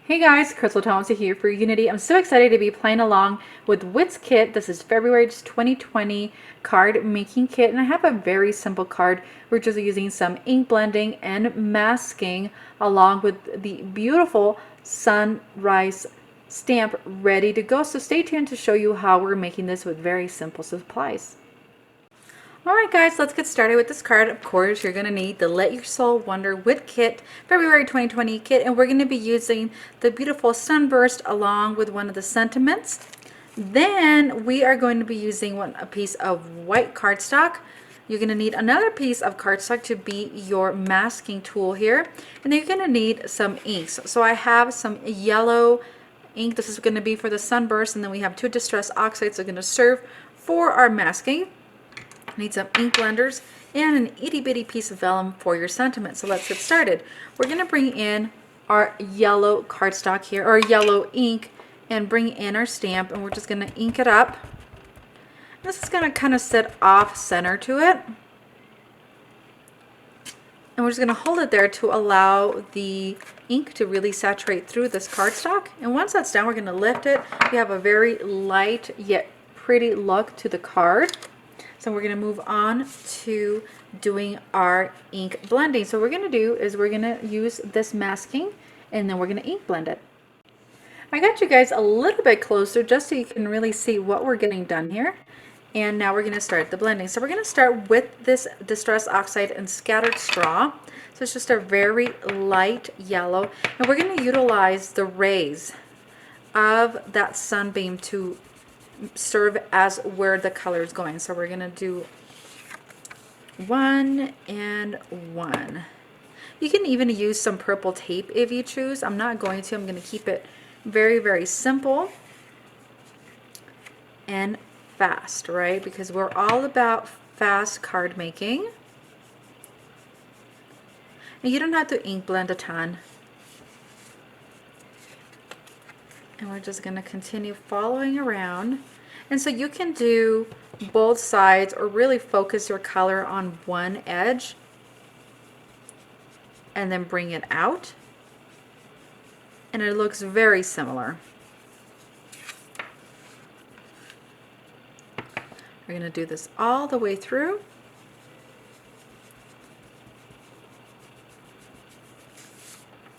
Hey guys, Crystal Thompson here for Unity. I'm so excited to be playing along with Wit's kit. This is February 2020 card making kit, and I have a very simple card. We're just using some ink blending and masking along with the beautiful sunrise stamp ready to go. So stay tuned to show you how we're making this with very simple supplies. Alright guys, let's get started with this card. Of course, you're going to need the Let Your Soul Wander Wit Kit, February 2020 kit, and we're going to be using the beautiful Sunburst along with one of the sentiments. Then we are going to be using a piece of white cardstock. You're going to need another piece of cardstock to be your masking tool here. And then you're going to need some inks. So I have some yellow ink. This is going to be for the Sunburst, and then we have two Distress Oxides that are going to serve for our masking. Need some ink blenders and an itty bitty piece of vellum for your sentiment. So let's get started. We're going to bring in our yellow cardstock here, or yellow ink, and bring in our stamp, and we're just going to ink it up. This is going to kind of sit off center to it. And we're just going to hold it there to allow the ink to really saturate through this cardstock. And once that's done, we're going to lift it. We have a very light yet pretty look to the card. So we're going to move on to doing our ink blending. So what we're going to do is we're going to use this masking, and then we're going to ink blend it. I got you guys a little bit closer just so you can really see what we're getting done here. And now we're going to start the blending. So we're going to start with this Distress Oxide and Scattered Straw. So it's just a very light yellow. And we're going to utilize the rays of that Sunbeam to serve as where the color is going. So we're going to do 1 and 1. You can even use some purple tape if you choose. I'm not going to. I'm going to keep it very, very simple and fast, right? Because we're all about fast card making. And you don't have to ink blend a ton. And we're just going to continue following around. And so you can do both sides or really focus your color on one edge and then bring it out. And it looks very similar. We're going to do this all the way through.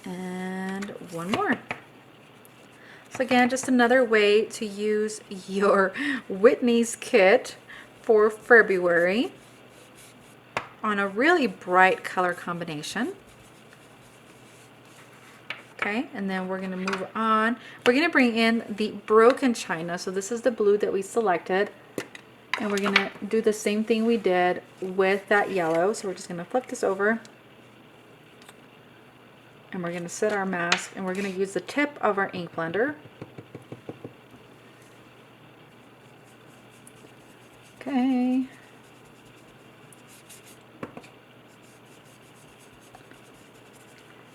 And one more. So again, just another way to use your Whitney's kit for February on a really bright color combination. Okay, and then we're going to move on. We're going to bring in the Broken China. So this is the blue that we selected. And we're going to do the same thing we did with that yellow. So we're just going to flip this over. And we're going to set our mask, and we're going to use the tip of our ink blender. Okay.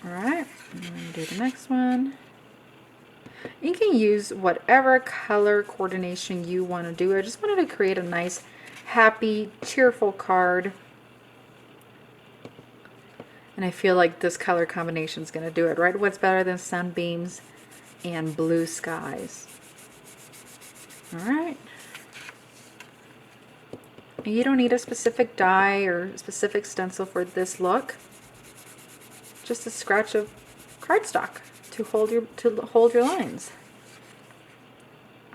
All right, and then we'll do the next one. You can use whatever color coordination you want to do. I just wanted to create a nice, happy, cheerful card. And I feel like this color combination is going to do it, right? What's better than sunbeams and blue skies? All right. And you don't need a specific die or specific stencil for this look. Just a scratch of cardstock to hold your lines.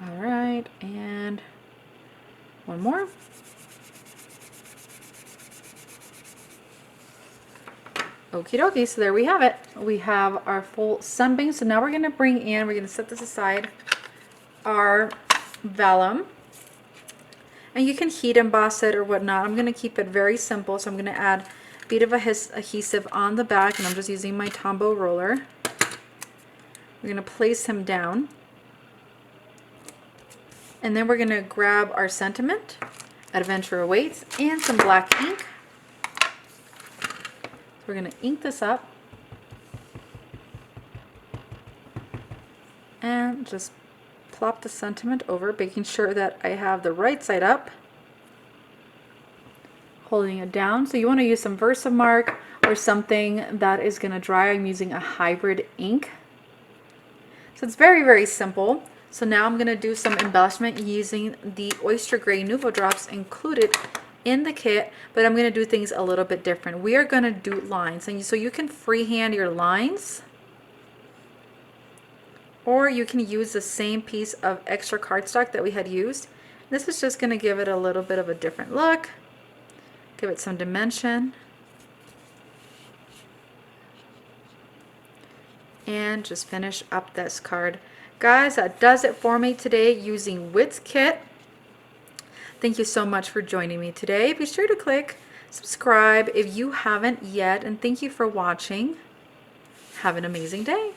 All right, and one more. Okie dokie, so there we have it. We have our full sunbeam. So now we're going to set this aside, our vellum. And you can heat emboss it or whatnot. I'm going to keep it very simple. So I'm going to add a bit of adhesive on the back, and I'm just using my Tombow roller. We're going to place him down. And then we're going to grab our sentiment, Adventure Awaits, and some black ink. We're going to ink this up and just plop the sentiment over, making sure that I have the right side up, holding it down. So you want to use some Versamark or something that is going to dry. I'm using a hybrid ink. So it's very, very simple. So now I'm going to do some embellishment using the Oyster Gray Nuvo drops included in the kit, but I'm going to do things a little bit different. We are going to do lines, and so you can freehand your lines, or you can use the same piece of extra cardstock that we had used. This is just going to give it a little bit of a different look, give it some dimension, and just finish up this card. Guys, that does it for me today using Wit's Kit. Thank you so much for joining me today. Be sure to click subscribe if you haven't yet, and thank you for watching. Have an amazing day.